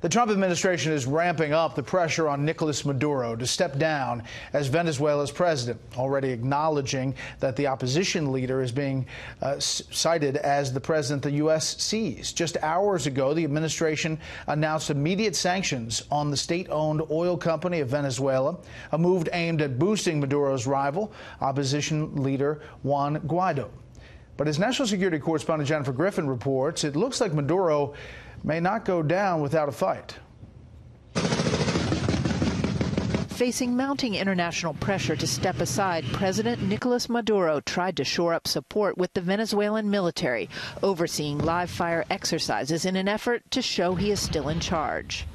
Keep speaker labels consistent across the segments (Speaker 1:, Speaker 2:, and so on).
Speaker 1: The Trump administration is ramping up the pressure on Nicolas Maduro to step down as Venezuela's president, already acknowledging that the opposition leader is being cited as the president the U.S. sees. Just hours ago, the administration announced immediate sanctions on the state-owned oil company of Venezuela, a move aimed at boosting Maduro's rival, opposition leader Juan Guaido. But as national security correspondent Jennifer Griffin reports, it looks like Maduro may not go down without a fight.
Speaker 2: Facing mounting international pressure to step aside, President Nicolas Maduro tried to shore up support with the Venezuelan military, overseeing live-fire exercises in an effort to show he is still in charge.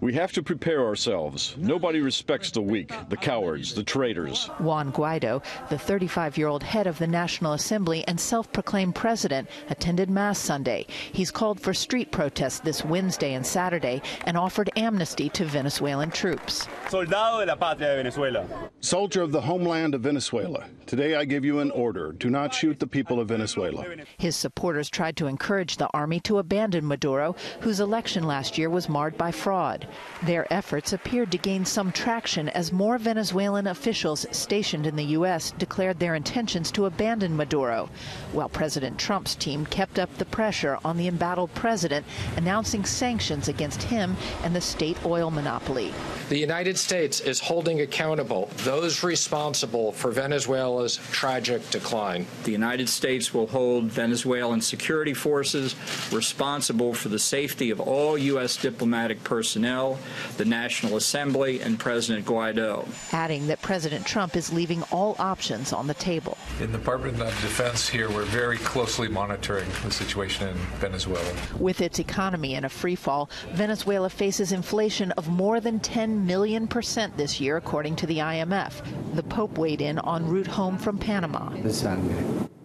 Speaker 3: We have to prepare ourselves. Nobody respects the weak, the cowards, the traitors.
Speaker 2: Juan Guaido, the 35-year-old head of the National Assembly and self-proclaimed president, attended Mass Sunday. He's called for street protests this Wednesday and Saturday and offered amnesty to Venezuelan troops.
Speaker 4: Soldado de la patria de Venezuela.
Speaker 5: Soldier of the homeland of Venezuela. Today I give you an order. Do not shoot the people of Venezuela.
Speaker 2: His supporters tried to encourage the army to abandon Maduro, whose election last year was marred by fraud. Their efforts appeared to gain some traction as more Venezuelan officials stationed in the U.S. declared their intentions to abandon Maduro, while President Trump's team kept up the pressure on the embattled president, announcing sanctions against him and the state oil monopoly.
Speaker 6: The United States is holding accountable those responsible for Venezuela's tragic decline.
Speaker 7: The United States will hold Venezuelan security forces responsible for the safety of all U.S. diplomatic personnel, the National Assembly, and President Guaido.
Speaker 2: Adding that President Trump is leaving all options on the table.
Speaker 8: In the Department of Defense here, we're very closely monitoring the situation in Venezuela.
Speaker 2: With its economy in a free fall, Venezuela faces inflation of more than 10 million% this year, according to the IMF. The Pope weighed in en route home from Panama.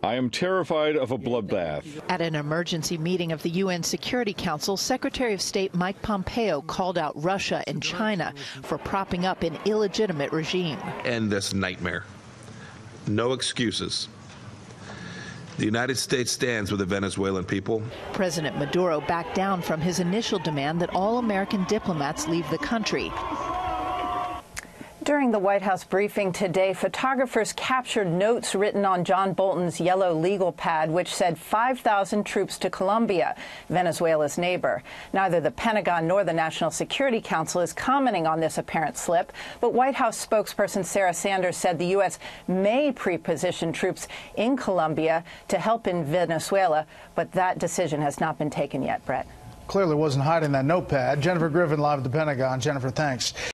Speaker 3: I am terrified of a bloodbath.
Speaker 2: At an emergency meeting of the UN Security Council, Secretary of State Mike Pompeo called out Russia and China for propping up an illegitimate regime.
Speaker 9: End this nightmare. No excuses. The United States stands with the Venezuelan people.
Speaker 2: President Maduro backed down from his initial demand that all American diplomats leave the country.
Speaker 10: During the White House briefing today, photographers captured notes written on John Bolton's yellow legal pad, which said 5,000 troops to Colombia, Venezuela's neighbor. Neither the Pentagon nor the National Security Council is commenting on this apparent slip, but White House spokesperson Sarah Sanders said the U.S. may pre-position troops in Colombia to help in Venezuela, but that decision has not been taken yet, Brett.
Speaker 1: Clearly wasn't hiding that notepad. Jennifer Griffin live at the Pentagon. Jennifer, thanks.